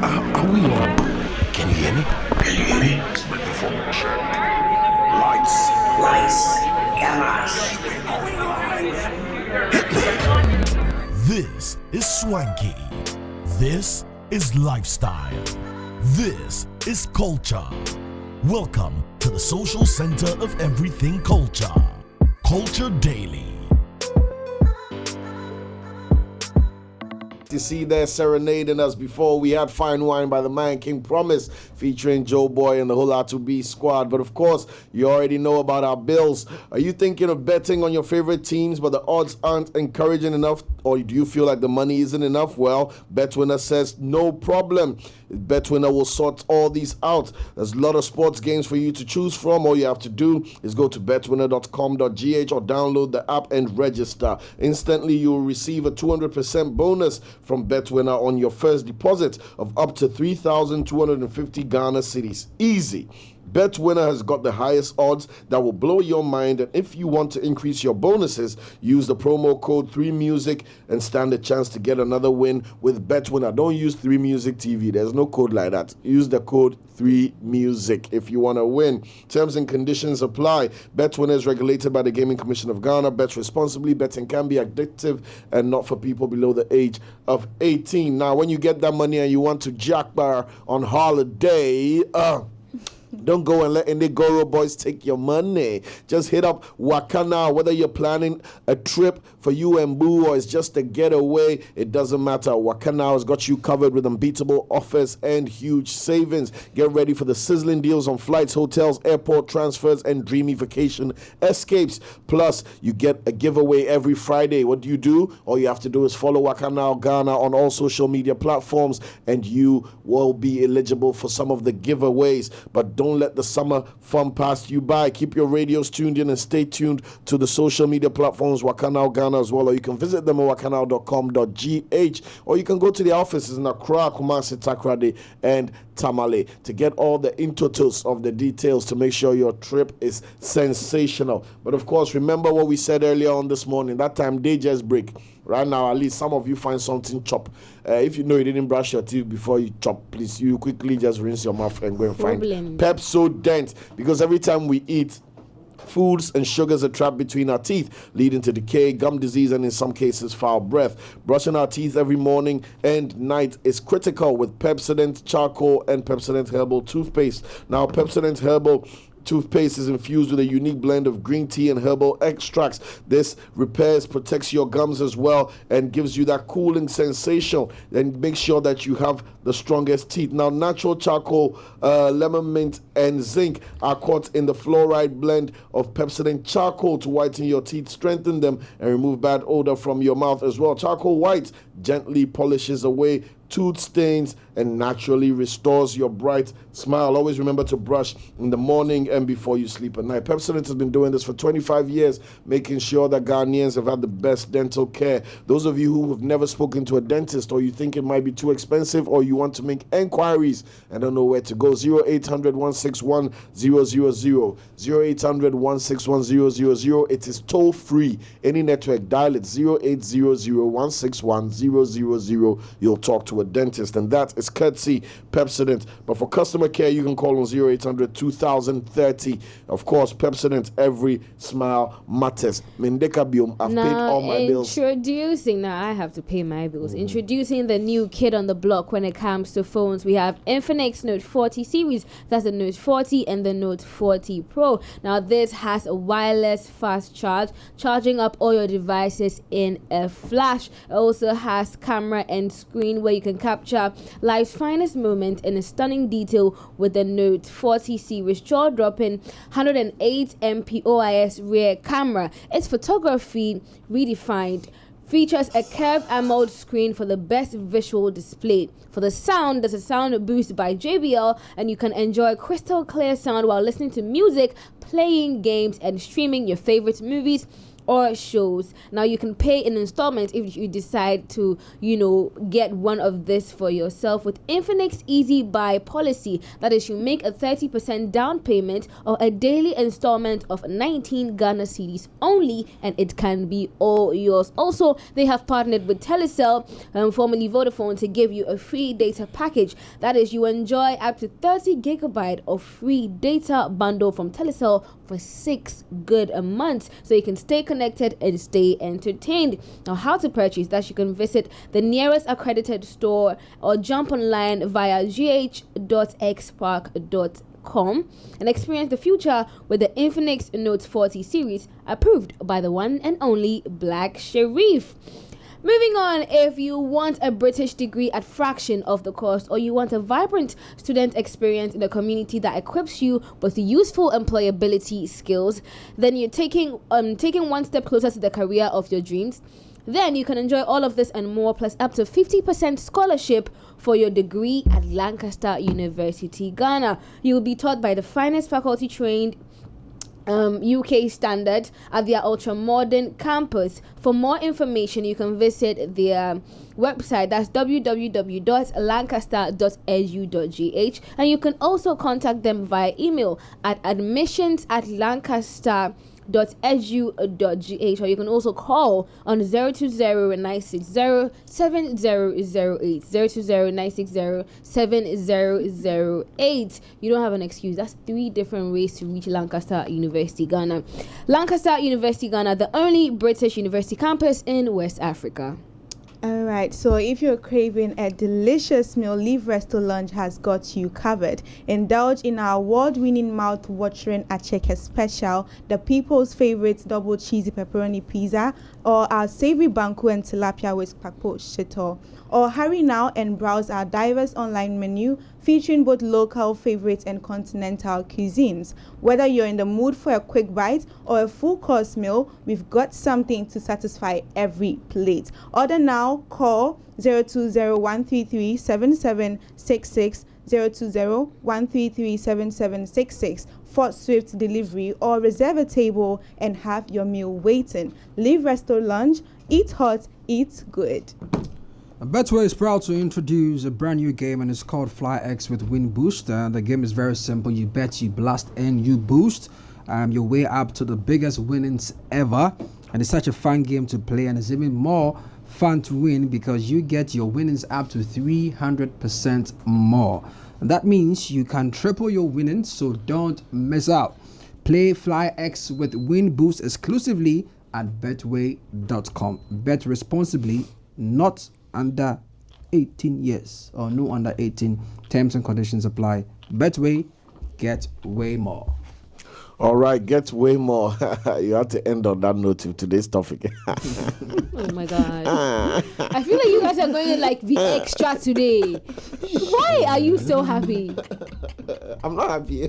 Are we on? Can you hear me? Can you hear me? Microphone check. Lights. Cameras. This is swanky. This is lifestyle. This is culture. Welcome to the social center of everything culture. Culture Daily. You see there serenading us before we had Fine Wine by the Man King Promise featuring Joe Boy and the whole R2B squad. But of course, you already know about our bills. Are you thinking of betting on your favorite teams but the odds aren't encouraging enough, or do you feel like the money isn't enough? Well, BetWinner says no problem. BetWinner will sort all these out. There's a lot of sports games for you to choose from. All you have to do is go to betwinner.com.gh or download the app and register. Instantly, you will receive a 200% bonus from BetWinner on your first deposit of up to 3,250 Ghana cedis. Easy. BetWinner has got the highest odds that will blow your mind, and if you want to increase your bonuses, use the promo code 3music and stand a chance to get another win with BetWinner. Don't use 3music TV. There's no code like that. Use the code 3music if you want to win. Terms and conditions apply. BetWinner is regulated by the Gaming Commission of Ghana. Bet responsibly. Betting can be addictive and not for people below the age of 18. Now, when you get that money and you want to jackbar on holiday, don't go and let any Goro boys take your money. Just hit up Wakana, whether you're planning a trip for you and Boo or it's just a getaway, it doesn't matter. Wakana has got you covered with unbeatable offers and huge savings. Get ready for the sizzling deals on flights, hotels, airport transfers, and dreamy vacation escapes. Plus, you get a giveaway every Friday. What do? All you have to do is follow Wakana Ghana on all social media platforms and you will be eligible for some of the giveaways. But don't let the summer fun pass you by. Keep your radios tuned in and stay tuned to the social media platforms Wakana Ghana as well, or you can visit them at wakana.com.gh, or you can go to the offices in Accra, Kumasi, Takoradi, and Tamale to get all the intotos of the details to make sure your trip is sensational. But of course, remember what we said earlier on this morning. That time they just break. Right now, at least some of you find something chop. If you know you didn't brush your teeth before you chop, please, you quickly just rinse your mouth and go and find Pepsodent. Because every time we eat, foods and sugars are trapped between our teeth, leading to decay, gum disease, and in some cases, foul breath. Brushing our teeth every morning and night is critical with Pepsodent Charcoal and Pepsodent Herbal Toothpaste. Now, Pepsodent Herbal Toothpaste is infused with a unique blend of green tea and herbal extracts. This repairs, protects your gums as well, and gives you that cooling sensation. And make sure that you have the strongest teeth. Now, natural charcoal, lemon mint, and zinc are caught in the fluoride blend of Pepsodent Charcoal to whiten your teeth, strengthen them, and remove bad odor from your mouth as well. Charcoal White gently polishes away tooth stains and naturally restores your bright smile. Always remember to brush in the morning and before you sleep at night. Pepsodent has been doing this for 25 years, making sure that Ghanaians have had the best dental care. Those of you who have never spoken to a dentist, or you think it might be too expensive, or you want to make enquiries and don't know where to go, 0800 161 000, 0800 161 000. It is toll free. Any network, dial it 0800 161 000. You'll talk to a dentist, and that is courtesy Pepsodent. But for customer care, you can call on 0800 2030. Of course, Pepsodent, every smile matters. Mendeka Biom, I've paid all my bills. Now I have to pay my bills. Introducing the new kid on the block when it comes to phones. We have Infinix Note 40 series. That's the Note 40 and the Note 40 Pro. Now this has a wireless fast charge, charging up all your devices in a flash. It also has camera and screen where you can capture life's finest moment in a stunning detail with the Note 40 series jaw-dropping 108 MP OIS rear camera. Its photography redefined. Features a curved AMOLED screen for the best visual display. For the sound, there's a sound boost by JBL, and you can enjoy crystal clear sound while listening to music, playing games, and streaming your favorite movies or shows. Now you can pay in installments if you decide to, get one of this for yourself with Infinix Easy Buy policy. That is, you make a 30% down payment or a daily installment of 19 Ghana cedis only, and it can be all yours. Also, they have partnered with Telecel, formerly Vodafone, to give you a free data package. That is, you enjoy up to 30 gigabyte of free data bundle from Telecel for 6 good months, so you can stay connected and stay entertained. Now, how to purchase that? You can visit the nearest accredited store or jump online via gh.xpark.com and experience the future with the Infinix Note 40 series, approved by the one and only Black Sharif. Moving on, if you want a British degree at fraction of the cost, or you want a vibrant student experience in a community that equips you with useful employability skills, then you're taking one step closer to the career of your dreams. Then you can enjoy all of this and more, plus up to 50% scholarship for your degree at Lancaster University, Ghana. You will be taught by the finest faculty trained UK standard at their ultra-modern campus. For more information, you can visit their website. That's www.lancaster.edu.gh, and you can also contact them via email at admissions@lancaster.edu.gh, or you can also call on 020-960-7008, 020-960-7008. You don't have an excuse. That's 3 different ways to reach Lancaster University, Ghana. Lancaster University, Ghana, the only British university campus in West Africa. All right, so if you're craving a delicious meal, Live Resto Lunch has got you covered. Indulge in our award-winning mouth-watering Acheke Special, the people's favorite double cheesy pepperoni pizza, or our savory banku and tilapia with pakpo shito. Or hurry now and browse our diverse online menu featuring both local favorites and continental cuisines. Whether you're in the mood for a quick bite or a full course meal, we've got something to satisfy every plate. Order now, call 020-133-7766, 020-133-7766 for swift delivery, or reserve a table and have your meal waiting. Live Resto Lunch, eat hot, eat good. Betway is proud to introduce a brand new game, and it's called Fly X with Win Boost. The game is very simple. You bet, you blast, and you boost your way up to the biggest winnings ever. And it's such a fun game to play, and it's even more fun to win because you get your winnings up to 300% more. And that means you can triple your winnings, so don't miss out. Play Fly X with Win Boost exclusively at betway.com. Bet responsibly, not under 18 years, or no under 18. Terms and conditions apply. Betway, get way more. All right, get way more. You have to end on that note to today's topic. Oh my God. I feel like you guys are going to be extra today. Why are you so happy? I'm not happy.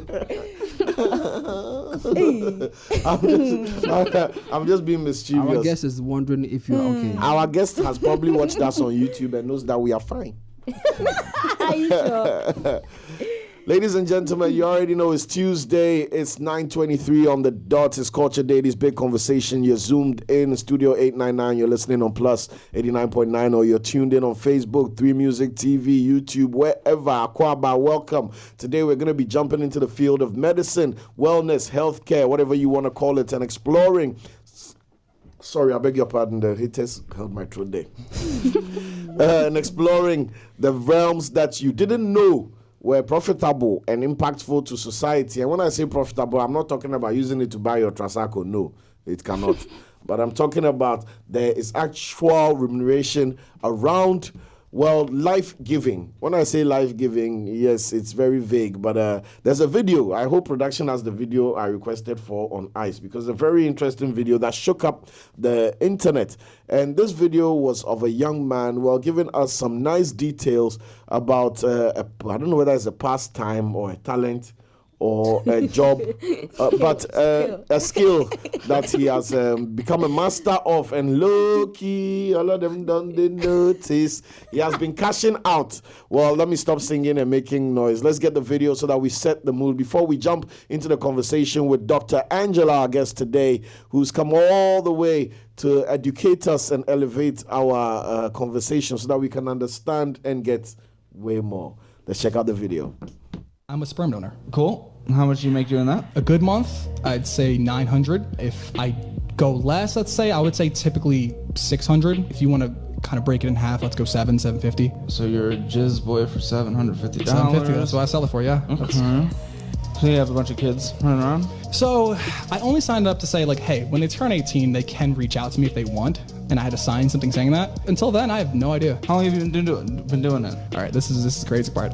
I'm just being mischievous. Our guest is wondering if you're okay. Our guest has probably watched us on YouTube and knows that we are fine. Are you sure? Ladies and gentlemen, you already know it's Tuesday. It's 9:23 on the dot. It's Culture Daily's Big Conversation. You're zoomed in Studio 899. You're listening on Plus 89.9, or you're tuned in on Facebook, 3 Music TV, YouTube, wherever. Akwaba, welcome. Today we're going to be jumping into the field of medicine, wellness, healthcare, whatever you want to call it, and exploring. Sorry, I beg your pardon. The haters held my throat there. And exploring the realms that you didn't know were profitable and impactful to society. And when I say profitable, I'm not talking about using it to buy your Trasaco. No, it cannot. But I'm talking about there is actual remuneration around, life-giving. When I say life-giving, yes, it's very vague. But there's a video. I hope production has the video I requested for on ice, because it's a very interesting video that shook up the internet. And this video was of a young man, giving us some nice details about, I don't know whether it's a pastime or a talent or a job, but a skill that he has become a master of, and low-key, all of them don't they notice. He has been cashing out. Well, let me stop singing and making noise. Let's get the video so that we set the mood before we jump into the conversation with Dr. Angela, our guest today, who's come all the way to educate us and elevate our conversation so that we can understand and get way more. Let's check out the video. I'm a sperm donor. Cool. How much do you make doing that? A good month, I'd say 900. If I go less, let's say, I would say typically 600. If you want to kind of break it in half, let's go 750. So you're a jizz boy for $750. 750, that's what I sell it for, yeah. Okay. So you have a bunch of kids running around? So I only signed up to say, like, hey, when they turn 18, they can reach out to me if they want. And I had to sign something saying that. Until then, I have no idea. How long have you been doing it? All right, this is the crazy part.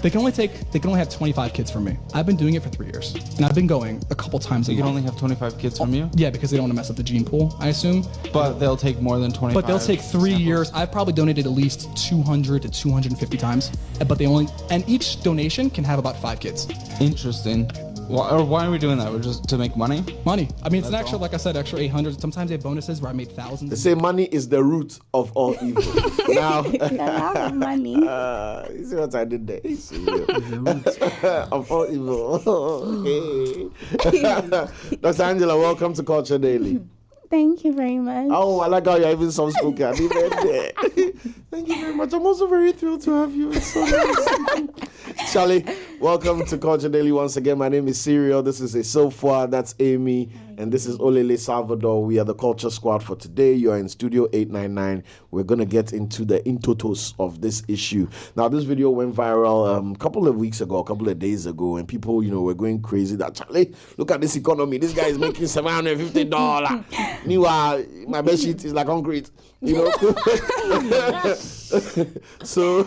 They can only have 25 kids from me. I've been doing it for 3 years, and I've been going a couple times a You month. can only have 25 kids from you? Yeah, because they don't want to mess up the gene pool, I assume. But they'll take more than 25. But they'll take 3 years. I've probably donated at least 200 to 250 times. But and each donation can have about 5 kids. Interesting. Why are we doing that? We're just to make money? Money. I mean, it's an extra, like I said, extra 800. Sometimes they have bonuses where I made thousands. They say money is the root of all evil. Now, The love of money. you see what I did there? You see, of all evil. Hey. Dr. Angela, welcome to Culture Daily. Thank you very much. Oh, I like how you're even soft-spoken. Thank you very much. I'm also very thrilled to have you. It's so nice. Charlie, welcome to Culture Daily once again. My name is Serial. This is Sofa. That's Amy. And this is Olele Salvador. We are the Culture Squad for today. You are in Studio 899. We're going to get into the intotos of this issue. Now, this video went viral a couple of weeks ago, a couple of days ago, and people, were going crazy that, Charlie, look at this economy. This guy is making $750. Meanwhile, my bed sheet is like concrete. So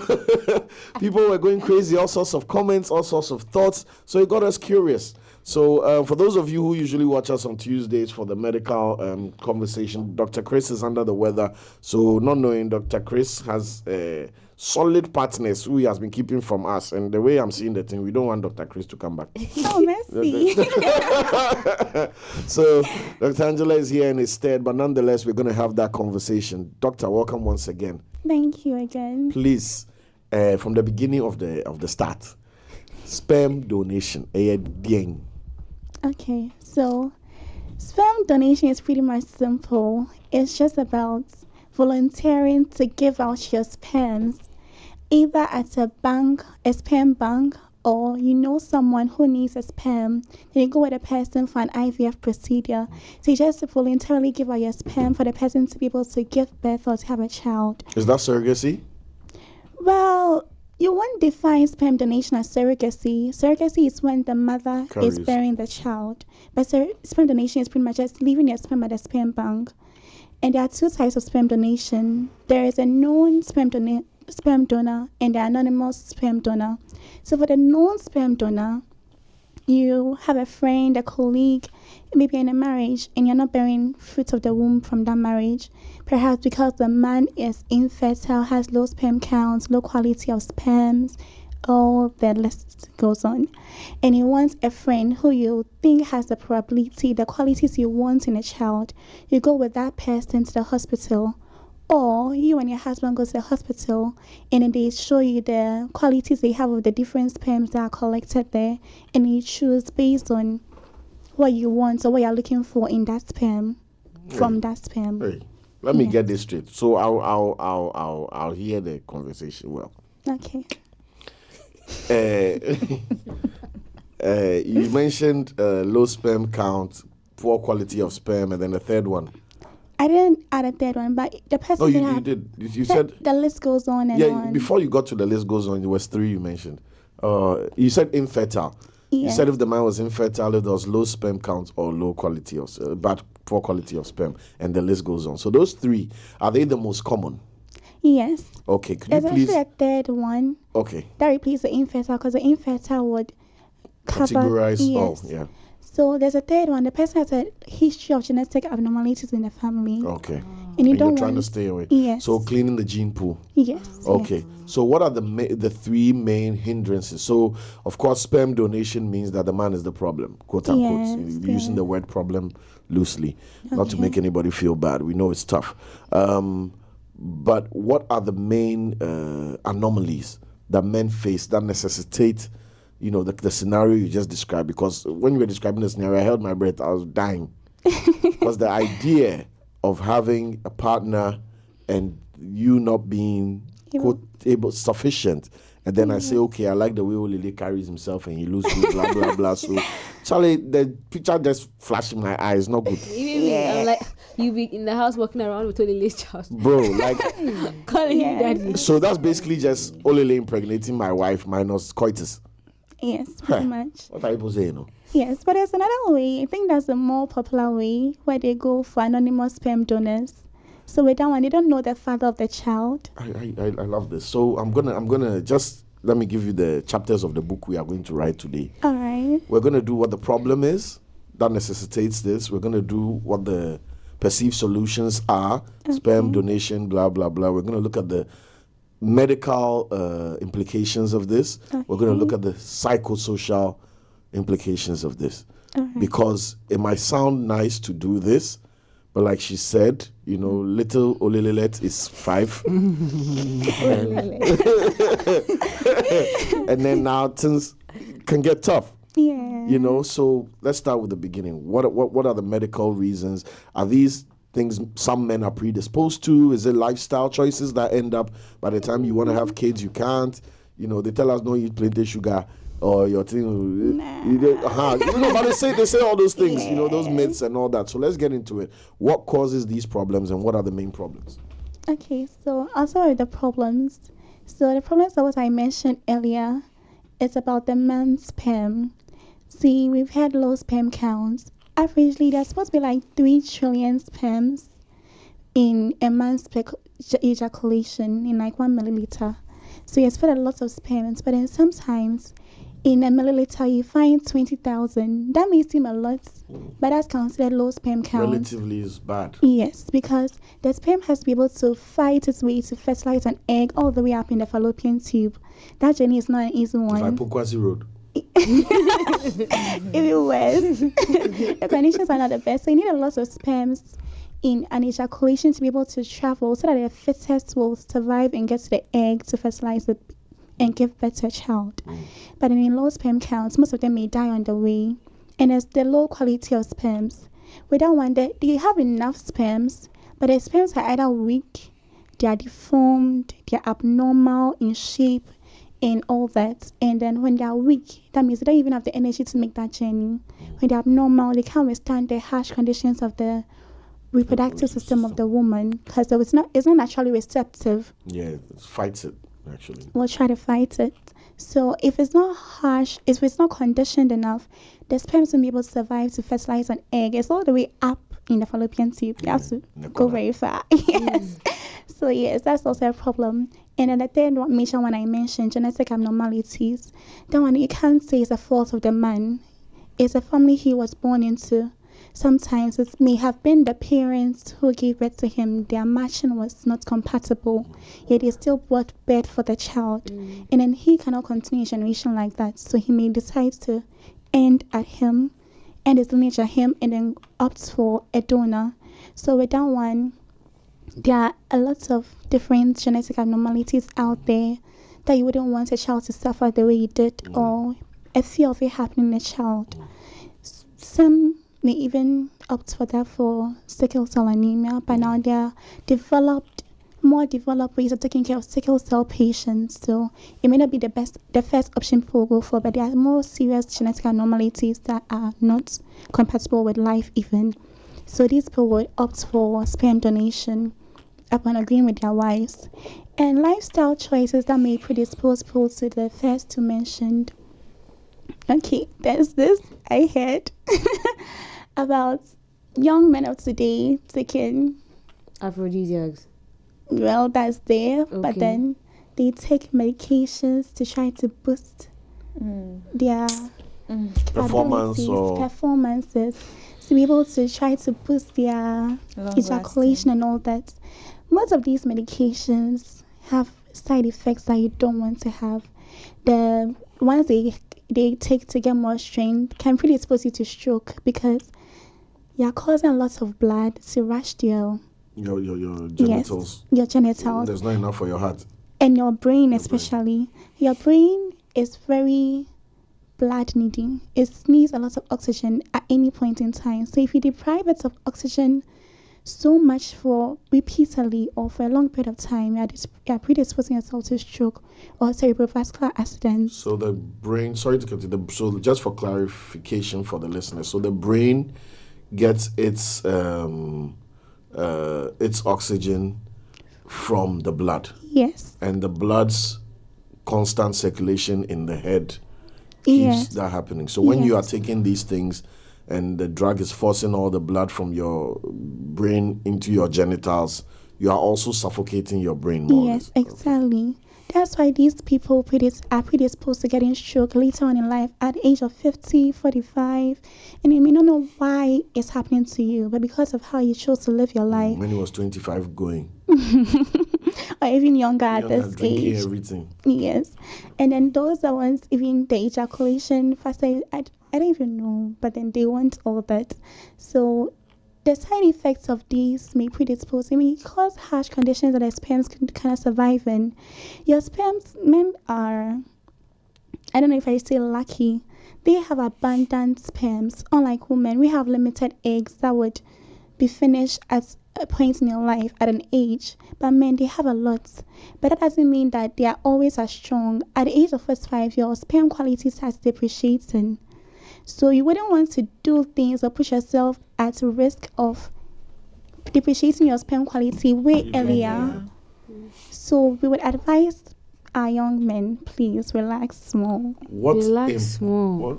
people were going crazy, all sorts of comments, all sorts of thoughts. So it got us curious. So for those of you who usually watch us on Tuesdays for the medical conversation, Dr. Chris is under the weather. So not knowing Dr. Chris has solid partners who he has been keeping from us. And the way I'm seeing the thing, we don't want Dr. Chris to come back. Oh, merci. So Dr. Angela is here in his stead, but nonetheless, we're going to have that conversation. Doctor, welcome once again. Thank you again. Please, from the beginning of the start, sperm donation. Okay, so sperm donation is pretty much simple. It's just about volunteering to give out your sperms, either at a bank, a sperm bank, or someone who needs a sperm, then you go with a person for an IVF procedure. So you just voluntarily give out your sperm for the person to be able to give birth or to have a child. Is that surrogacy? Well, you won't define sperm donation as surrogacy. Surrogacy is when the mother is bearing the child. But sperm donation is pretty much just leaving your sperm at a sperm bank. And there are 2 types of sperm donation. There is a known sperm donor and the anonymous sperm donor. So for the known sperm donor, you have a friend, a colleague, maybe in a marriage, and you're not bearing fruits of the womb from that marriage. Perhaps because the man is infertile, has low sperm counts, low quality of sperms, all the list goes on. And you want a friend who you think has the probability, the qualities you want in a child. You go with that person to the hospital. Or you and your husband go to the hospital and then they show you the qualities they have of the different sperms that are collected there, and you choose based on what you want or what you're looking for in that sperm from that sperm. Hey, let me get this straight. So I'll hear the conversation well. Okay. You mentioned low sperm count, poor quality of sperm, and then the third one. I didn't add a third one, but the person. Oh, you did. You said the list goes on and on. Before you got to the list goes on, there was 3 you mentioned. You said infertile. Yeah. You said if the man was infertile, if there was low sperm count or low quality of poor quality of sperm, and the list goes on. So those 3, are they the most common? Yes. Okay. Could There's you please? actually a third one. Okay. That replaces the infertile, because the infertile would cover. Categorize. Yes. Oh, yeah. So there's a third one. The person has a history of genetic abnormalities in the family. Okay. And you And don't you're trying to want stay away. Yes. So cleaning the gene pool. Yes. Okay. So what are the three main hindrances? So of course, sperm donation means that the man is the problem, quote unquote. Yes, Using the word problem loosely, not to Okay. make anybody feel bad. We know it's tough. But what are the main anomalies that men face that necessitate, the scenario you just described? Because when you were describing the scenario, I held my breath. I was dying. Because the idea of having a partner and you not being quote sufficient, and then I say, okay, I like the way Olele carries himself and he loses blah blah blah. So, Charlie, the picture just flashed in my eyes. Not good, Even me, I'm like, you be in the house walking around with Olele's child. bro. Like, Calling you daddy. so that's basically just Olele impregnating my wife minus coitus. Yes, pretty much. What are people saying? No? Yes, but there's another way. I think that's a more popular way where they go for anonymous sperm donors. So with that one, they don't know the father of the child. I love this. So I'm gonna just let me give you the chapters of the book we are going to write today. All right. We're gonna do what the problem is that necessitates this. We're gonna do what the perceived solutions are, sperm donation, blah blah blah. We're gonna look at the medical implications of this. We're gonna look at the psychosocial implications of this. Because it might sound nice to do this, but like she said, little Olelelet is 5. And then now things can get tough. Yeah. So let's start with the beginning. What are the medical reasons? Are these things some men are predisposed to? Is it lifestyle choices that end up by the time you want to have kids, you can't? They tell us don't eat plenty sugar. Or your thing, but they say all those things, those myths and all that. So let's get into it. What causes these problems, and what are the main problems? Okay, so I'll start with the problems. So the problems are what I mentioned earlier. It's about the man's sperm. See, we've had low sperm counts. Averagely, there's supposed to be like 3 trillion sperms in a man's ejaculation in like 1 milliliter. So you expect a lot of sperms, but then sometimes in a milliliter you find 20,000. That may seem a lot, but that's considered low sperm count. Relatively is bad. Yes, because the sperm has to be able to fight its way to fertilize an egg all the way up in the fallopian tube. That journey is not an easy one. It's like Pokwasi Road. Even worse. The conditions are not the best. So you need a lot of sperms in an ejaculation to be able to travel so that the fetus will survive and get to the egg to fertilize it and give birth to a child. But in low sperm counts, most of them may die on the way. And there's the low quality of sperms. We don't want that. They have enough sperms, but the sperms are either weak, they are deformed, they are abnormal in shape, and all that. And then when they are weak, that means they don't even have the energy to make that journey. When they're abnormal, they can't withstand the harsh conditions of the reproductive system of the woman, because it's not naturally receptive. Yeah, it fights it actually. We'll try to fight it. So if it's not harsh, if it's not conditioned enough, the sperms won't be able to survive to fertilize an egg. It's all the way up in the fallopian tube. You have to go very far. Yes. So yes, that's also a problem. And then the third major one I mentioned, genetic abnormalities. That one you can't say is a fault of the man. It's a family he was born into. Sometimes it may have been the parents who gave birth to him. Their matching was not compatible, yet they still brought birth for the child. And then he cannot continue a generation like that. So he may decide to end his lineage at him, and then opt for a donor. So with that one, there are a lot of different genetic abnormalities out there that you wouldn't want a child to suffer the way you did, or a fear of it happening in a child. Some may even opt for that for sickle cell anemia. By now, there are more developed ways of taking care of sickle cell patients. So it may not be the first option people will go for, but there are more serious genetic abnormalities that are not compatible with life even. So these people would opt for sperm donation upon agreeing with their wives. And lifestyle choices that may predispose people to the first two mentioned. Okay, there's this I heard about young men of today taking aphrodisiacs. Well, that's there, but then they take medications to try to boost their performances. to be able to try to boost their ejaculation and all that. Most of these medications have side effects that you don't want to have. The ones they take to get more strength can predispose you to stroke because you're causing a lot of blood to rush to your genitals. Yes, your genitals. There's not enough for your heart. And your brain especially. Your brain is very blood needing. It needs a lot of oxygen at any point in time. So if you deprive it of oxygen so much for repeatedly or for a long period of time, you're predisposing yourself to stroke or cerebrovascular accidents. So the brain, sorry to continue, so just for clarification for the listeners, so the brain gets its oxygen from the blood. Yes. And the blood's constant circulation in the head keeps that happening. So when you are taking these things and the drug is forcing all the blood from your brain into your genitals, you are also suffocating your brain more. Yes, exactly. That's why these people are predisposed to getting stroke later on in life at the age of 50, 45. And you may not know why it's happening to you, but because of how you chose to live your life. When he was 25 going. Or even younger at this drinking age. Everything. Yes. And then those are ones, even the ejaculation, first I don't even know, but then they want all that. So the side effects of these may predispose, cause harsh conditions that their sperms cannot survive in. Your sperms, men are, I don't know if I say lucky, they have abundant sperms. Unlike women, we have limited eggs that would be finished at a point in your life at an age, but men, they have a lot. But that doesn't mean that they are always as strong. At the age of 45, your sperm quality starts depreciating. So you wouldn't want to do things or push yourself at risk of depreciating your sperm quality way earlier. So we would advise our young men, please relax small. Relax small.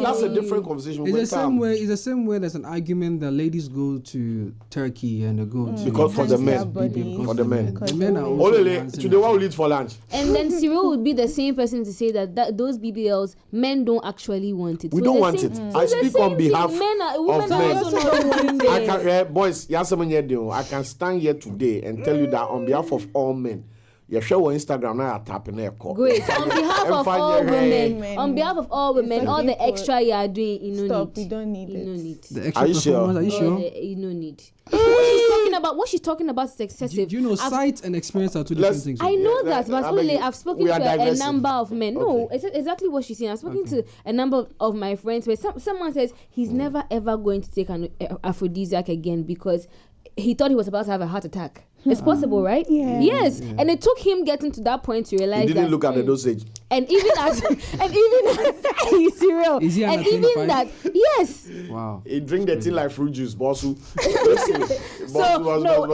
That's a different conversation. It's the same way there's an argument that ladies go to Turkey and they go to because for the men. For the men. The men are also today what will eat for lunch? And then Cyril would be the same person to say that those BBLs, men don't actually want it. We don't want it. I speak on behalf of men. I can, boys, I can stand here today and tell you that on behalf of all men. You show on Instagram now you're tapping there. Great. On behalf of all women, all the extra you are doing, you don't need. You don't need it. Need. The extra are you sure? Are you sure? You don't need. What she's talking about is excessive. Do you know, sight and experience are two different things. I know that, but I've spoken to a number of men. No, it's exactly what she's saying. I've spoken to a number of my friends where someone says he's never ever going to take an aphrodisiac again because he thought he was about to have a heart attack. It's possible, right? Yeah. Yes. Yeah. And it took him getting to that point to realize he didn't look at the dosage. And even as Cyril. Is he and even 25? That, yes. Wow. He drink the thing like fruit juice, bossu.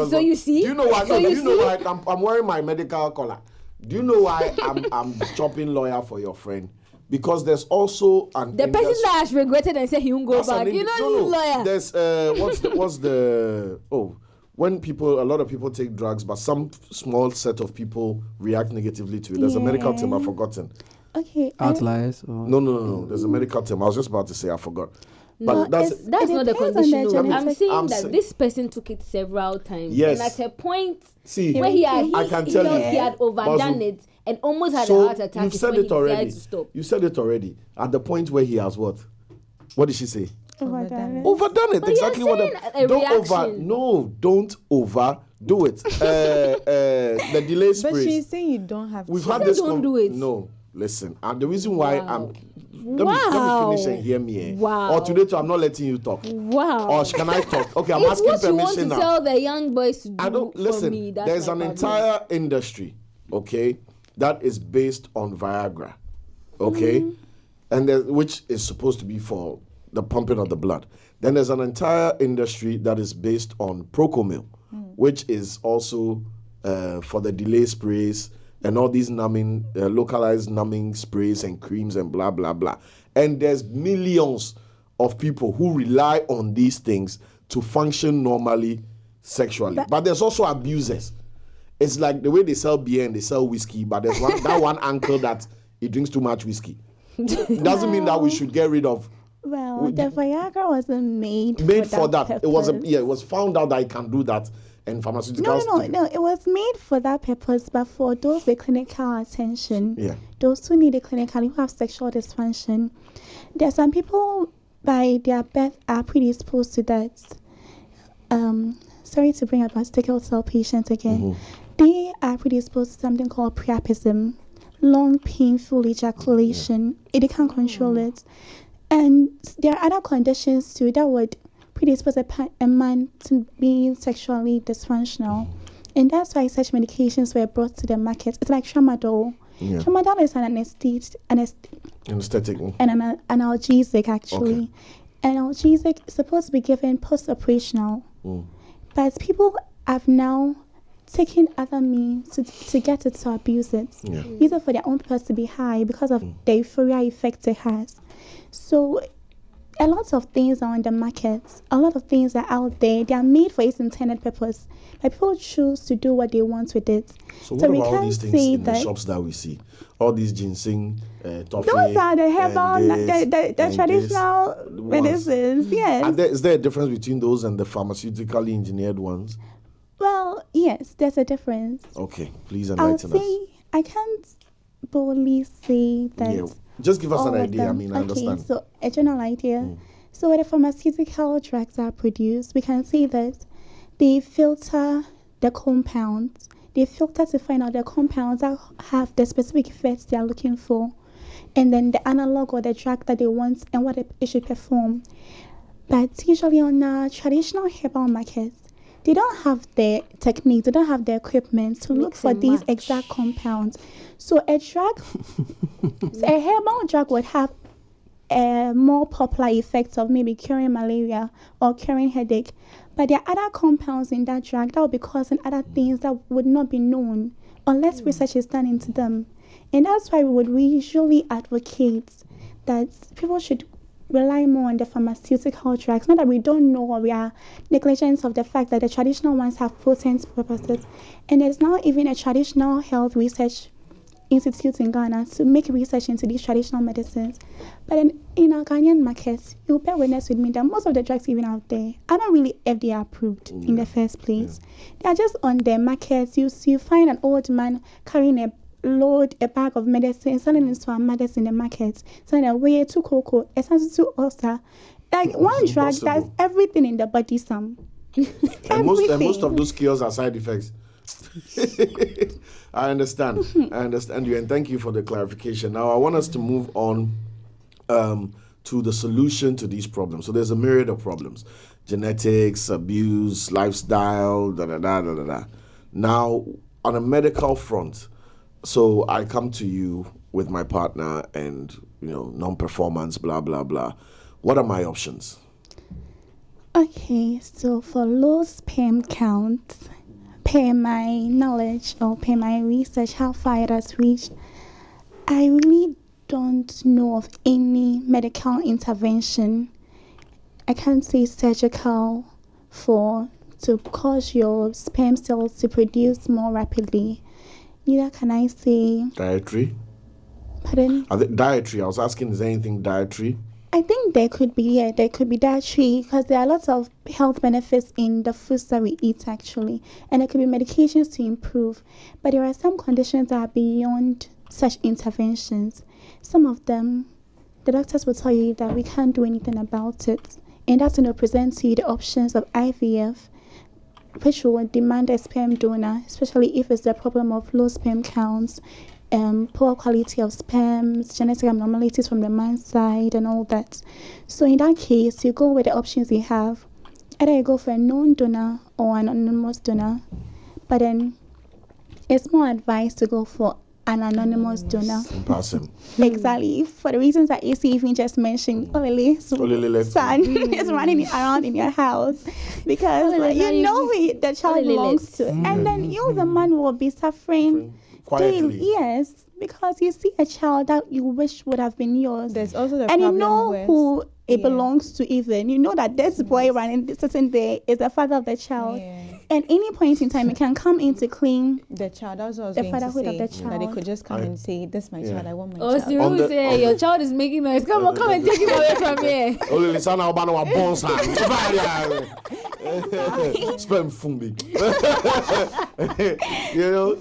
So you see. Do you know why? Do you know why I'm wearing my medical collar? Do you know why I'm chopping lawyer for your friend? Because there's also an the person that has regretted and said he won't go back. You know, lawyer. There's when a lot of people take drugs, but some small set of people react negatively to it. There's a medical term I've forgotten. Okay. Outliers? No. There's a medical term. I was just about to say I forgot. But that's not the condition. I'm saying that saying this person took it several times. Yes. And at a point where he had overdone it and almost had a heart attack. You've said it already. To stop. You said it already. At the point where he has what? What did she say? Overdone it. But exactly what. Don't overdo it. The delay sprays. But she's saying you don't have. We've had this. Don't do it. No, listen. And the reason why let me finish and hear me. Wow. Or today I'm not letting you talk. Wow. Or can I talk? Okay, I'm asking permission now. What you want to tell the young boys to do listen. For me, that's there's an entire industry, okay, that is based on Viagra, okay, and which is supposed to be for the pumping of the blood. Then there's an entire industry that is based on Procomil, which is also for the delay sprays and all these numbing, localized numbing sprays and creams and blah, blah, blah. And there's millions of people who rely on these things to function normally sexually. But there's also abusers. It's like the way they sell beer and they sell whiskey, but there's that one uncle that he drinks too much whiskey. It doesn't mean that we should get rid of. Well, the Viagra wasn't made for that. purpose. It was found out that it can do that, and pharmaceuticals. No. It was made for that purpose, but for those with clinical attention, those who need a clinical, who have sexual dysfunction, there are some people by their birth are predisposed to that. Sorry to bring up sickle cell patients again. They are predisposed to something called priapism, long painful ejaculation. They can't control it. And there are other conditions too that would predispose a man to being sexually dysfunctional. And that's why such medications were brought to the market. It's like tramadol. Yeah. Tramadol is an anesthetic and an analgesic, actually. Okay. Analgesic is supposed to be given post-operational. But people have now taken other means to get it to abuse it. Yeah. Either for their own purpose to be high because of the euphoria effect it has. So a lot of things are on the market. A lot of things are out there. They are made for its intended purpose. But people choose to do what they want with it. So what about all these things in the shops that we see? All these ginseng, toffee. Those are the herbal, the traditional medicines. Yes. Is there a difference between those and the pharmaceutically engineered ones? Well, yes, there's a difference. Okay, please enlighten us. I can't boldly say that. Yeah. Just give us an idea. I Okay, understand. So a general idea. So when the pharmaceutical drugs are produced, we can see that they filter the compounds. They filter to find out the compounds that have the specific effects they are looking for, and then the analog or the drug that they want and what it should perform. But usually on traditional herbal markets, they don't have the technique, they don't have the equipment to look for these exact compounds. So a drug, a herbal drug would have a more popular effects of maybe curing malaria or curing headache. But there are other compounds in that drug that will be causing other things that would not be known unless research is done into them. And that's why we usually advocate that people should rely more on the pharmaceutical drugs. Not that we don't know or we are negligent of the fact that the traditional ones have potent purposes. And there's now even a traditional health research institute in Ghana to make research into these traditional medicines. But in our Ghanaian markets, you'll bear witness with me that most of the drugs even out there are not really FDA approved in the first place. They are just on the markets. You find an old man carrying a bag of medicine, selling it to our mothers in the market, selling away to cocoa, essentially to ulcer. Like one drug does everything in the body, some. and most of those cures are side effects. I understand you, and thank you for the clarification. Now I want us to move on to the solution to these problems. So there's a myriad of problems: genetics, abuse, lifestyle, Now on a medical front, so I come to you with my partner and non-performance, blah blah blah. What are my options? Okay, so for low sperm count, per my knowledge or per my research, how far it has reached, I really don't know of any medical intervention. I can't say surgical to cause your sperm cells to produce more rapidly. Neither can I say dietary. Pardon? Dietary. I was asking, is there anything dietary? I think there could be dietary, because there are lots of health benefits in the foods that we eat actually, and there could be medications to improve. But there are some conditions that are beyond such interventions. Some of them, the doctors will tell you that we can't do anything about it, and that's going to present to you the options of IVF, which will demand a sperm donor, especially if it's the problem of low sperm counts, poor quality of sperms, genetic abnormalities from the man's side, and all that. So in that case, you go with the options you have. Either you go for a known donor or an anonymous donor, but then it's more advised to go for an anonymous donor. Exactly. For the reasons that AC even just mentioned, Olile's son is running around in your house because you know who the child belongs to. And then you, the man, will be suffering quietly. Yes, because you see a child that you wish would have been yours. There's also the and problem you know who it belongs to even. You know that this boy sitting there is the father of the child. Yeah. at any point in time, it can come in to claim The child, that's what I was the going to fatherhood say. of the That they child. could just come and say, "This is my child. I want my Oh, child." Cyril On the- say on the- your child is making noise. Come on, come and take him away from here. Only listen now about our bones. Sperm fumbi. You know,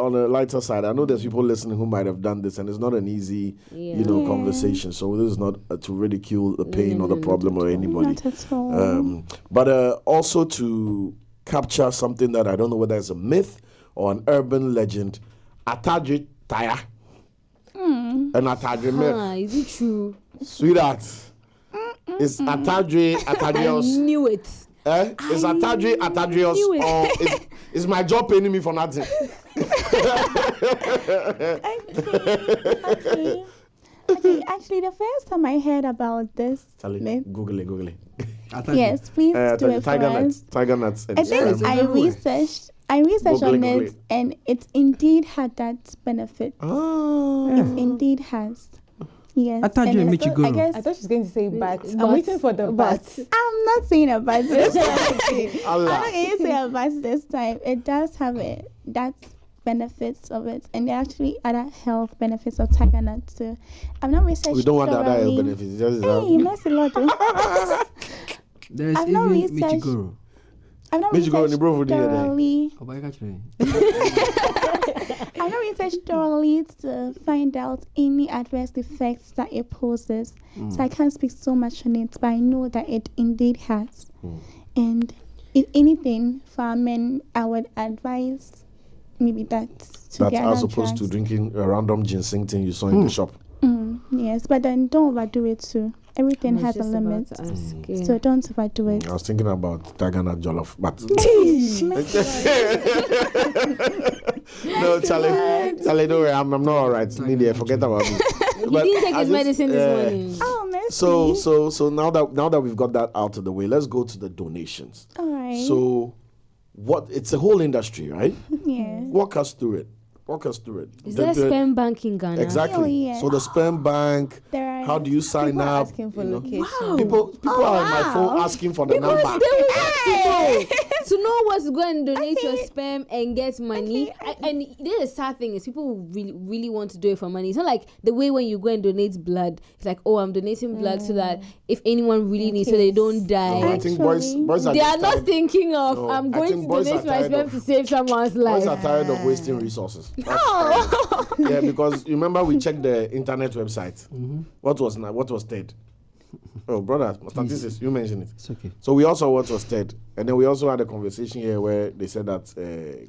on a lighter side, I know there's people listening who might have done this, and it's not an easy, conversation. So this is not to ridicule the pain or the problem or anybody. Not at all. But also to capture something that I don't know whether it's a myth or an urban legend. Atadri tire. And Atadri milk. Is it true? Sweetheart. Is Atadrios. I knew it. Is Atadrios knew it. or is my job paying me for nothing? Okay, actually, the first time I heard about this myth, Google it. yes, please do it for us. Tiger nuts. I think I researched Google on it. it, and it indeed had that benefit. It indeed has. Yes. I thought and you it's- meant you go. I guess I thought she was going to say but. I'm But. waiting for the but. I'm not saying a but. I'm Allah. not going to say a but this time. It does have it. That's benefits of it, and there are actually other health benefits of tiger nuts too. I've not researched. We don't want the other thoroughly. health benefits. Just Hey, merci lot. There's I've not even researched- Michigoro. I've not Means you go in the researched bro for the other day. thoroughly. Oh, my gosh, man. I've not researched thoroughly to find out any adverse effects that it poses. So I can't speak so much on it, but I know that it indeed has. And if anything, for men, I would advise maybe that to That's get as another opposed to chance. drinking a random ginseng thing you saw in the shop. Yes, but then don't overdo it too. Everything has a limit. So don't overdo it. I was thinking about tiger nut jollof, but no, Charlie, don't worry, I'm not all right. Media, forget about me. He didn't take his medicine this morning. Oh, merci. So now that we've got that out of the way, let's go to the donations. All right. So, it's a whole industry, right? yeah. Walk us through it. Is there a sperm bank in Ghana? Exactly. Oh, yeah. So the sperm bank. There are- How do you sign People are up? asking for You know? location. People are on my phone asking for the Because number. they want to know what's going to donate your sperm and get money. And the sad thing is people really want to do it for money. It's not like the way when you go and donate blood, it's like, oh, I'm donating blood so that if anyone really needs, so they don't die. No, I think boys are They are just not tired. thinking of, No, I'm I going think to boys are donate my tired sperm of- to save someone's life. Boys are tired of wasting resources. Yeah, because you remember we checked the internet website. What was TED? Oh, brother, statistics, you mentioned it. It's okay. So we also what was TED, and then we also had a conversation here where they said that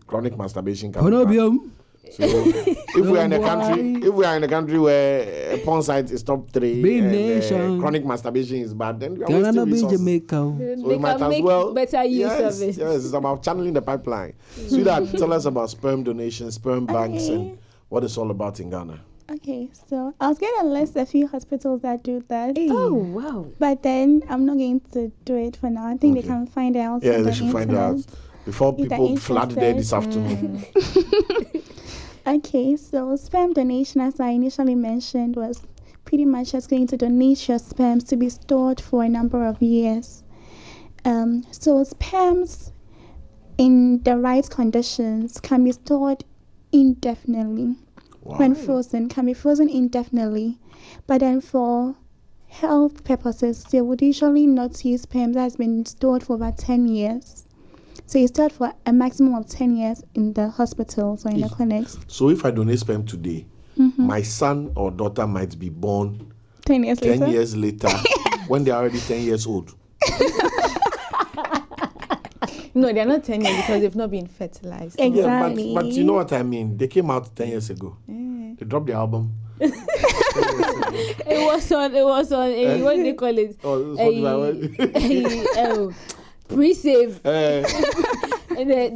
chronic masturbation can be bad. Honobium. So if we are in a country where porn site is top 3 Big and nation. chronic masturbation is bad, then we are Ghana wasting be resources. Jamaica. So They we might can as make well better use yes, of it. Yes, it's about channeling the pipeline. Sweetheart, tell us about sperm donations, sperm banks, and what it's all about in Ghana. Okay, so I was going to list a few hospitals that do that. Oh, wow. But then I'm not going to do it for now. I think Okay. they can find out. Yeah, on they the should find out internet. before If they're people flood there this interested. afternoon. Okay, so sperm donation, as I initially mentioned, was pretty much just going to donate your sperms to be stored for a number of years. So sperms in the right conditions can be stored indefinitely. When frozen, can be frozen indefinitely. But then for health purposes, they would usually not use sperm that has been stored for about 10 years. So you stored for a maximum of 10 years in the hospitals or in the clinics. So if I donate sperm today, my son or daughter might be born 10 years 10 later. years later when they're already 10 years old. No, they're not 10 years because they've not been fertilized. Exactly. But you know what I mean? They came out 10 years ago. They dropped the album. It was on what do they call it? Oh, Spotify. Pre-save. And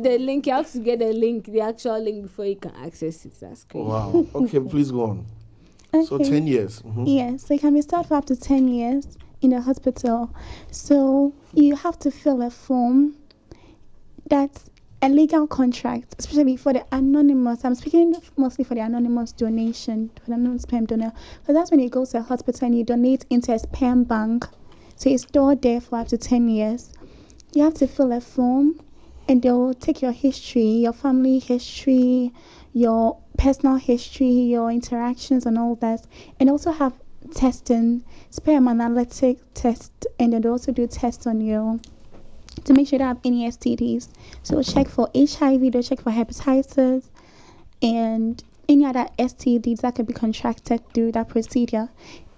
the link, you have to get the actual link before you can access it. That's crazy. Wow. Okay, please go on. So Okay. 10 years. Mhm. Yes, so it can be stored for up to 10 years in the hospital. So you have to fill a form that's a legal contract, especially for the anonymous. I'm speaking mostly for the anonymous donation, for the anonymous sperm donor. But that's when you go to a hospital and you donate into a sperm bank. So it's stored there for up to 10 years. you have to fill a form, and they'll take your history, your family history, your personal history, your interactions, and all that. And also have testing, sperm analytic test, and then they also do tests on you to make sure you don't have any STDs. So check for HIV, they'll check for hepatitis, and any other STDs that can be contracted through that procedure.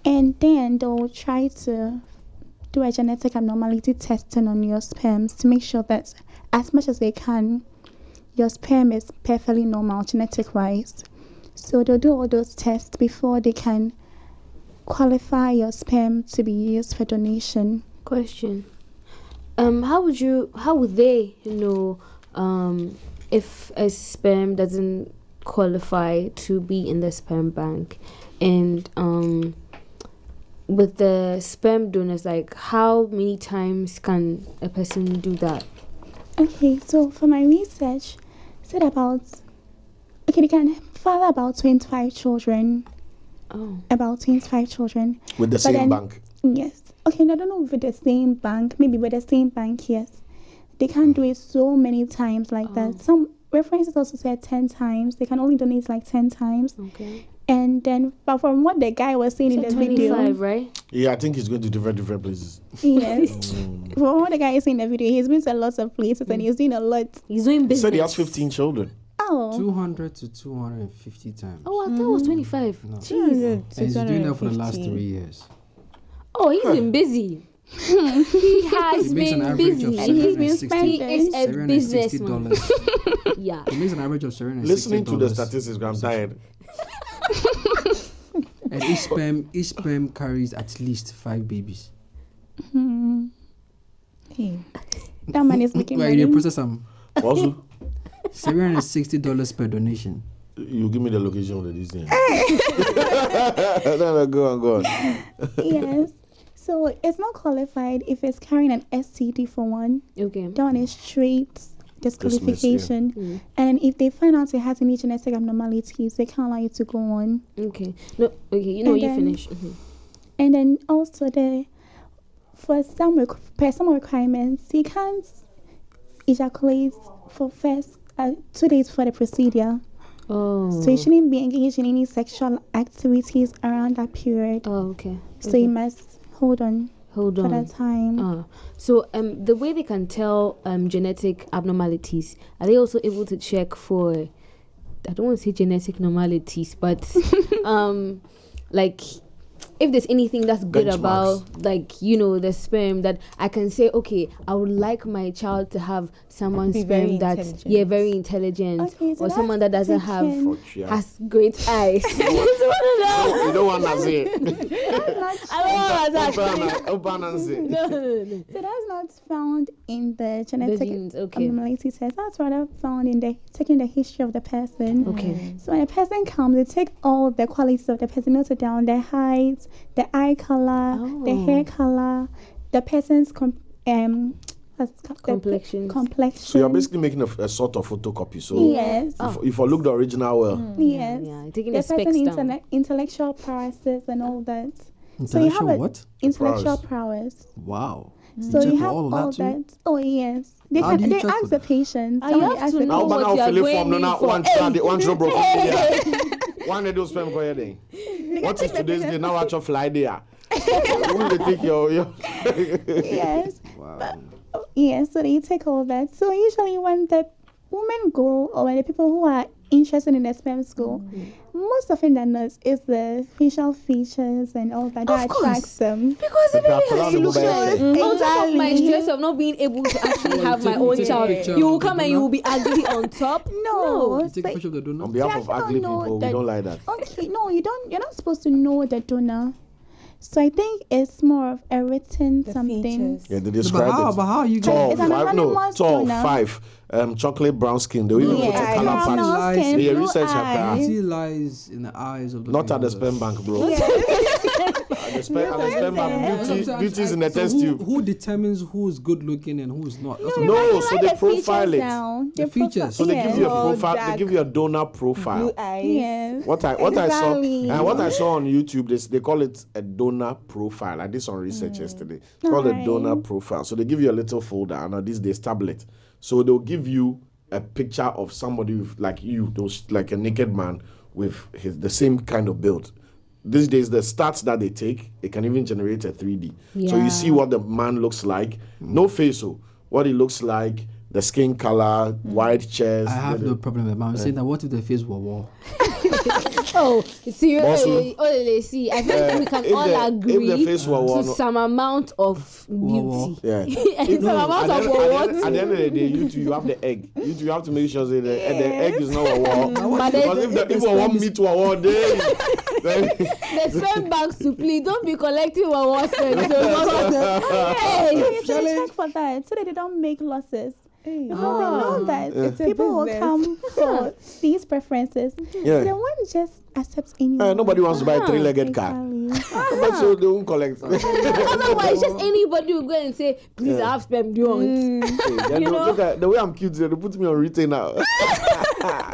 And then they'll try to do a genetic abnormality testing on your sperms to make sure that as much as they can, your sperm is perfectly normal genetic wise. So they'll do all those tests before they can qualify your sperm to be used for donation. Question. How would they know if a sperm doesn't qualify to be in the sperm bank? And with the sperm donors, like how many times can a person do that? Okay, so for my research, said about, they can father about 25 children. Oh. About 25 children. With the same bank? Yes. Okay, I don't know with the same bank. Maybe with the same bank, yes. They can't do it so many times like that. Some references also said 10 times. They can only donate like 10 times. Okay. And then, but from what the guy was saying in the 25, video, right? Yeah, I think he's going to different places. Yes. From what the guy is saying in the video, he's been to lots of places and he's doing a lot. He's doing He business. said he has 15 children. Oh. 200 to 250 times. Oh, I thought it was 25. No. Jeez. And he's doing that for the last 3 years. Oh, he's been busy. He has He makes an been average of busy. And he's been $760 spending. He is a businessman. Yeah. He makes an average of $760. Listening to the statistics, I'm tired. And each sperm carries at least 5 babies. Hey. That man is making Well, money. you process some Also, $760 per donation. you give me the location of the Disney. No, go on. Yes. So it's not qualified if it's carrying an STD for one. Okay. That one is straight disqualification. And if they find out it has any genetic abnormalities, they can't allow you to go on. Okay. No. Okay. You know, And you then- finish. And then also for some personal requirements, you can't ejaculate for first 2 days before the procedure. Oh. So you shouldn't be engaged in any sexual activities around that period. Oh, okay. So you must hold on Hold for on. that time. So the way they can tell genetic abnormalities, are they also able to check for, I don't want to say genetic normalities, but like if there's anything that's good Benchmarks. about, like, you know, the sperm, that I can say, okay, I would like my child to have someone's Be sperm very that's intelligent. very intelligent, Okay, so or someone that that's doesn't have taken- Yeah. has great eyes. You don't want to say. I don't want to say. No. So that's not found in the genetic genes, okay. abnormality test. That's rather found in taking the history of the person. Okay. So when a person comes, they take all the qualities of the person, note it down: their height, the eye color, the hair color, the person's Complexion. complexion. So you're basically making a sort of photocopy. So Yes. if I look the original well, Yes. Yeah, taking The the specs person's down. intellectual prowess and all that. Intellectual a what? Intellectual Prowess. prowess. Wow. So check you for have all all of that that. too? Oh yes. They How do you they check ask for the that? patient. I Somebody have ask to the know now patient. man what I'll you are fill it going from in now for. one job broke one of those sperm go ahead then. What is today's day? Now watch your fly there. Who they take your Yes. Wow. Yes, so they take all that. So usually when the women go, or when the people who are interested in the sperm go, most often than not is the facial features and all that that attracts them. Because it really has to look Exactly. nice. On top of my Exactly. stress of not being able to actually have my take- own take a child, picture you of will the come and you donor? will be ugly on top. No, You take a so- picture of the donor? On behalf They of actually ugly don't know people, we that- don't like that. Okay, no, you don't. You're not supposed to know the donor. So I think it's more of a written The something. features. Yeah, they But describe how? it. But how you Tall, get? It's an five, no, anonymous tall, donor. 5, chocolate brown skin. They will even put a Yeah, color caramel patch. skin, Yeah, blue research her eyes. It lies in the eyes of the Not at the beholder. sperm bank, bro. Yes. At the the sperm bank, beauty is in the test tube. Who determines who's good looking and who's not? No, so they profile it. The features. So they give you a Oh, profile. They dark. give you a donor profile. Blue eyes. Yes. What I Exactly. saw and what I saw on YouTube, they call it a donor profile. I did some research yesterday. It's called a Alright. donor profile. So they give you a little folder and these days tablet. So they'll give you a picture of somebody with, like you, those like a naked man with the same kind of build. These days, the stats that they take, it can even generate a 3D. So Yeah. you see what the man looks like, no face, so what he looks like, the skin color, wide chest. I have no problem with it. I'm saying that what if the face were war? Oh, see, Also- see, I think we can if all the- agree if the face were to one- some amount of beauty. Yeah. And some amount of what? At the end of the day, you have the egg. You have to make sure that the egg is not a wall. But Because if you want meat to a wall, then the sperm banks to please don't be collecting what was said. Hey, You have to check for that so that they don't make losses. Because I know that It's a people will business. come for these preferences. Yeah. They won't just accept anyone. nobody wants to buy a three-legged car. Exactly. But so they won't collect. otherwise, just anybody will go and say, please, I have sperm. Do you want? Then You know? look at the way I'm cute. They put me on retainer.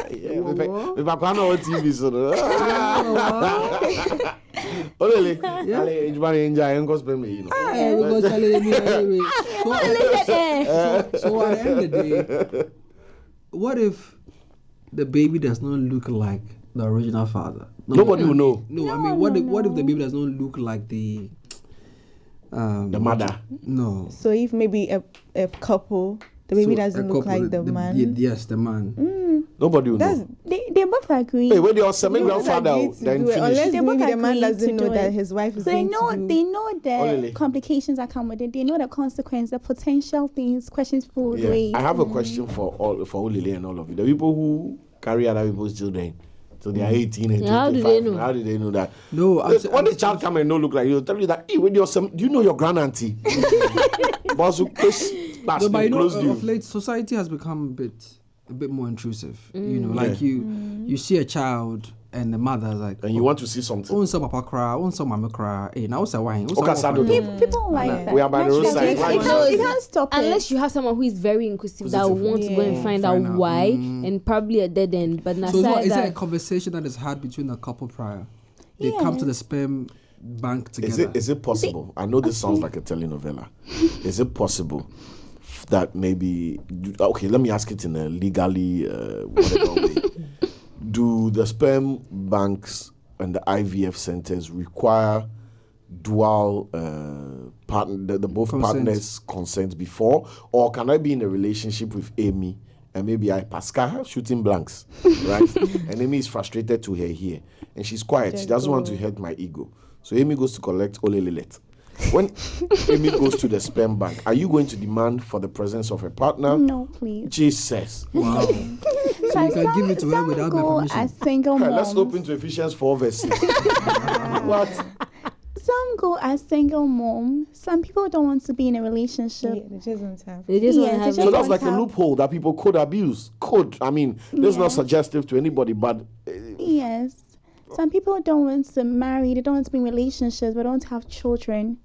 If I can't know what TV so. Only, Ale, enjoy and go spend me. You know. Yeah, because anyway. So at the end of the day, what if the baby does not look like the original father? Nobody will know. No, I mean, what if the baby does not look like the The mother. No. So if maybe a couple, the baby So doesn't a look couple, like the man. Yes, the man. Nobody will That's know. They both agree. Hey, when they are semi They both grandfather, agree to then do it, finish. unless They both maybe the man agree to doesn't know do that it. his wife is So they going know to do. they know the Really? complications that come with it. They know the consequence, the potential things, questions people would raise. I have a question for Olile and all of you. The people who carry other people's children. So they are 18 and How do 25. they know? How do they know that? No, When the child come and don't look like you, they'll tell you that, hey, when you're do you know your grand auntie? Boss who close No, but you know, close you. of late, society has become a bit more intrusive. You know, like you see a child and the mother is like, And you want to see something. "Unsa papa cry, unsa mama cry." Hey, now what's wine? Okay, Sado. People like that. We are by the roadside. Naturally. Like, You can't stop it. Unless you have someone who is very inquisitive that Inquisitive. wants to go and find out why and probably a dead end. But So it's not, aside is it a that, conversation that is had between the couple prior? They come to the sperm bank together. is it possible? I know this sounds like a telenovela. Is it possible that maybe? Okay, let me ask it in a legally whatever way. Do the sperm banks and the IVF centers require dual partner, the both Consent. partners consent before, or can I be in a relationship with Amy and maybe I Pascal shooting blanks, right? And Amy is frustrated to her here, and she's quiet. She doesn't want to hurt my ego, so Amy goes to collect Ole Lilet. When Amy goes to the sperm bank, are you going to demand for the presence of a partner? No, please. Jesus. Wow. So you can give it to her Some without my go permission. as single Hey, let's moms. open to Ephesians 4 verse 6. What? Some go as single mom. Some people don't want to be in a relationship. Yeah, they just don't have. they just want to Yeah, have they So just that's like a have- loophole that people could abuse. I mean, this is not Yes. suggestive to anybody, but Yes. Some people don't want to marry, they don't want to be in relationships, but don't have children.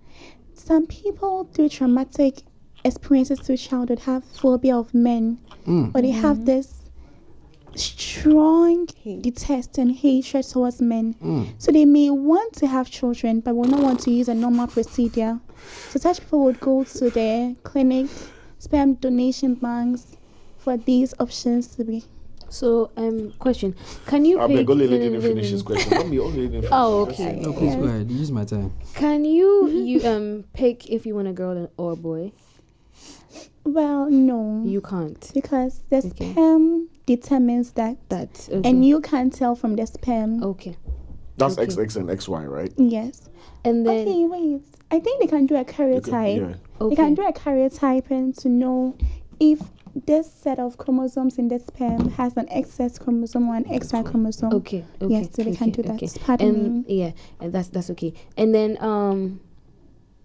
Some people, through traumatic experiences through childhood, have phobia of men, or they have this strong detest and hatred towards men. So they may want to have children, but will not want to use a normal procedure. So such people would go to their clinic, sperm donation banks, for these options to be. So, question: can you I pick? beg Ole no, didn't no, no, finish no, his no. question. Let me only didn't finish. Oh, okay. No, please go ahead. Use my time. Can you pick if you want a girl or a boy? Well, no, You can't. because the Okay. sperm determines that. That's okay. And you can tell from the sperm. Okay. That's Okay. XX and XY, right? Yes. And then Okay, wait. I think they can do a karyotype. Yeah. They can okay. do a karyotyping to know if this set of chromosomes in the sperm has an XX chromosome or an XY chromosome. Okay. Okay. Yes, so they can do that. Okay. Pardon And me. yeah, and that's okay. And then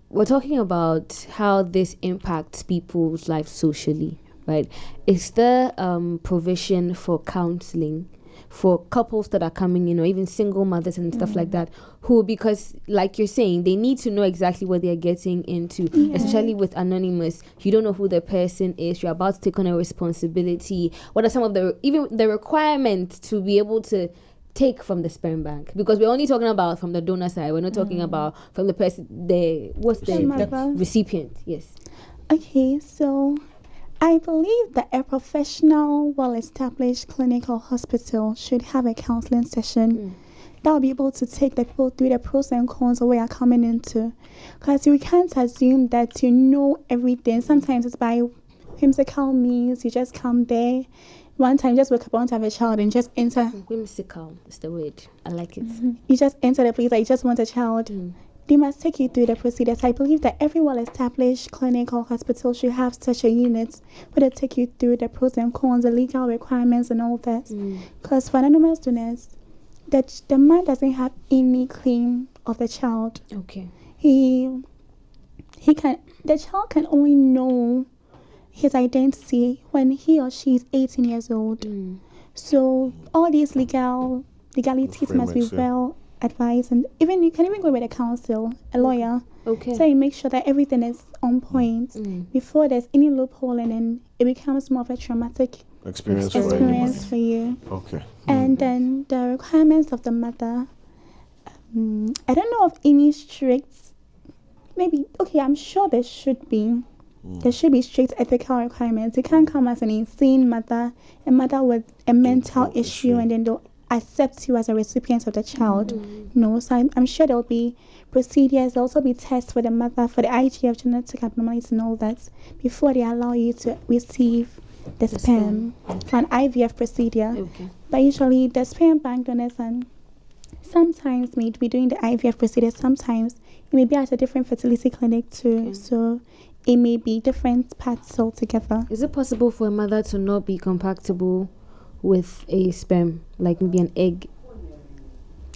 we're talking about how this impacts people's life socially, right? Is there provision for counseling for couples that are coming in, or even single mothers and stuff like that, who, because like you're saying, they need to know exactly what they're getting into, especially with anonymous. You don't know who the person is. You're about to take on a responsibility. What are some of the requirements to be able to take from the sperm bank? Because we're only talking about from the donor side. We're not talking about from the person, the recipient. Yes. Okay, so I believe that a professional, well-established clinic or hospital should have a counseling session that will be able to take the people through the pros and cons of what you're coming into. Because we can't assume that you know everything. Sometimes it's by whimsical means. You just come there. One time, just wake up, want to have a child and just enter. Whimsical is the word. I like it. You just enter the place, like you just want a child. They must take you through the procedures. I believe that every well-established clinic or hospital should have such a unit where they take you through the pros and cons, the legal requirements and all that. Because for anonymous donors, the man doesn't have any claim of the child. Okay. The child can only know his identity when he or she is 18 years old. So all these legalities must be well advised, and you can even go with a counsel, a lawyer. Okay. So you make sure that everything is on point before there's any loophole, and then it becomes more of a traumatic experience for you. Okay. And then the requirements of the mother. I don't know of any strict. Maybe I'm sure there should be. There should be strict ethical requirements. You can't come as an insane mother, a mother with a mental issue, and then they'll accept you as a recipient of the child. No, so I'm sure there'll be procedures. There'll also be tests for the mother for the IGF, genetic abnormalities and all that, before they allow you to receive the sperm for an IVF procedure. Okay. But usually the sperm bank donors and sometimes may be doing the IVF procedure. Sometimes it may be at a different fertility clinic too. Okay. So it may be different paths altogether. Is it possible for a mother to not be compatible with a sperm, like maybe an egg?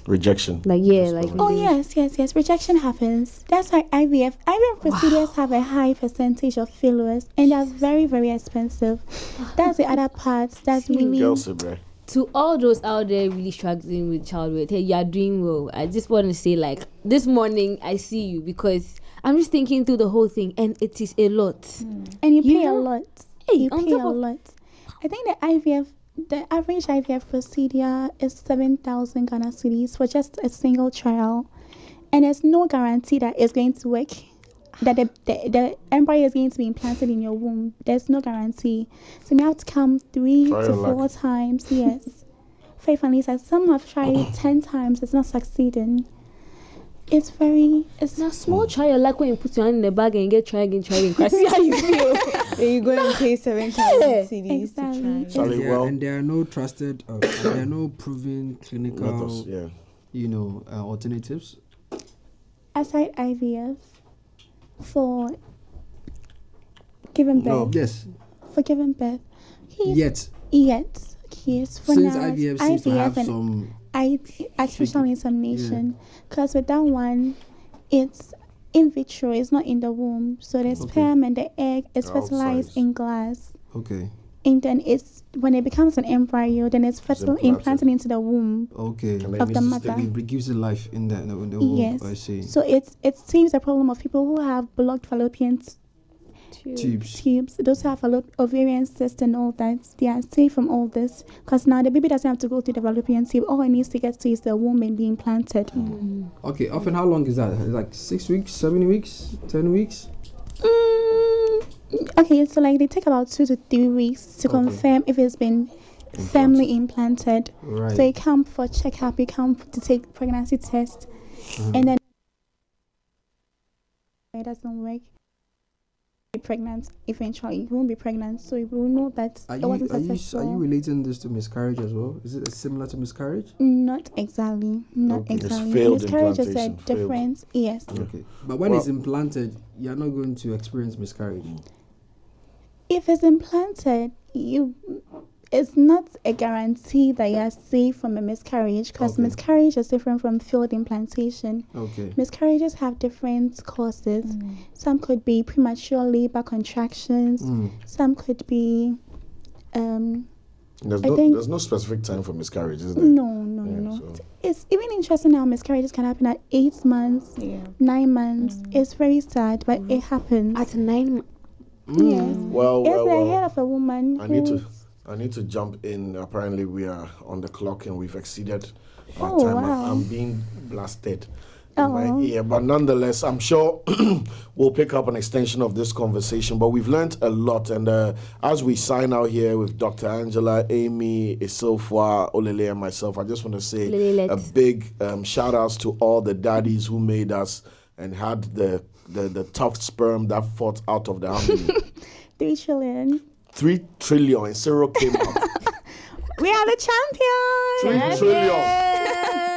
Rejection. Yes. Rejection happens. That's why IVF procedures have a high percentage of failures, and that's very, very expensive. That's the other part. That's really. To all those out there really struggling with childbirth, hey, you are doing well. I just want to say, like, this morning I see you because I'm just thinking through the whole thing, and it is a lot. And you pay a lot. You pay a lot. I think the average IVF procedure is 7,000 Ghana cedis for just a single trial, and there's no guarantee that it's going to work, that the embryo is going to be implanted in your womb. There's no guarantee. So you have to come 3 to 4 times. Yes. Faith and Lisa, some have tried it 10 times. It's not succeeding. It's not small trial, like when you put your hand in the bag and you get try again. See how you feel. And you go and pay 7,000 CDs to try. And there are no trusted, there are no proven clinical, alternatives. Aside IVF, for giving birth. No. Yes. For giving birth. Yet. Yes. For since now, IVF seems to have some artificial insemination, because with that one, it's in vitro, it's not in the womb, so the sperm and the egg is fertilized in glass. Okay. And then it's when it becomes an embryo, then it's implanted into the womb. Okay. Of the mother. It gives it life in the womb. Yes. I see. So it saves the problem of people who have blocked fallopian tubes. Those who have ovarian cysts and all that, they are safe from all this, because now the baby doesn't have to go through the fallopian tube. All it needs to get to is the womb and be implanted. Okay, often how long is that? Like 6 weeks, 7 weeks, 10 weeks? Okay, so like they take about 2 to 3 weeks to confirm if it's been firmly implanted. Right. So you come for checkup, you come to take pregnancy test, and then it doesn't work. Be pregnant eventually. You won't be pregnant, so you will know that it wasn't successful. Are you relating this to miscarriage as well? Is it similar to miscarriage? Not exactly. Miscarriage is a difference. Yes. Okay. But when it's implanted, you're not going to experience miscarriage. If it's implanted, it's not a guarantee that you are safe from a miscarriage, because miscarriage is different from failed implantation. Okay. Miscarriages have different causes. Some could be premature labor contractions. Some could be There's no specific time for miscarriage, is there? No. So- It's even interesting how miscarriages can happen at 8 months, 9 months. It's very sad, but it happens. At 9 months. Yes. Well, Yesterday, I heard of a woman I who... need to jump in. Apparently, we are on the clock and we've exceeded our Oh, time. wow. I'm being blasted in my ear, but nonetheless, I'm sure we'll pick up an extension of this conversation. But we've learned a lot, and as we sign out here with Dr. Angela, Amy, Isofwa, Olele, and myself, I just want to say a big shout outs to all the daddies who made us and had the tough sperm that fought out of the family. 3 trillion. 3 trillion and Cyril came out. We are the champions.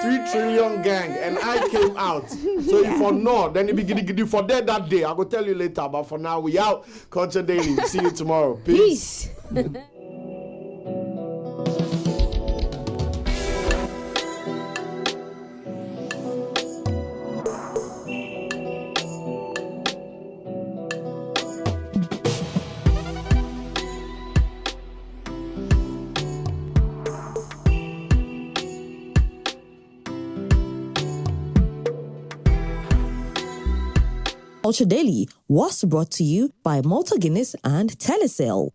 3 trillion gang, and I came out. So if for no, then it be giddy for that day. I will tell you later. But for now, we out. Culture Daily. See you tomorrow. Peace. Culture Daily was brought to you by Malta Guinness and Telecel.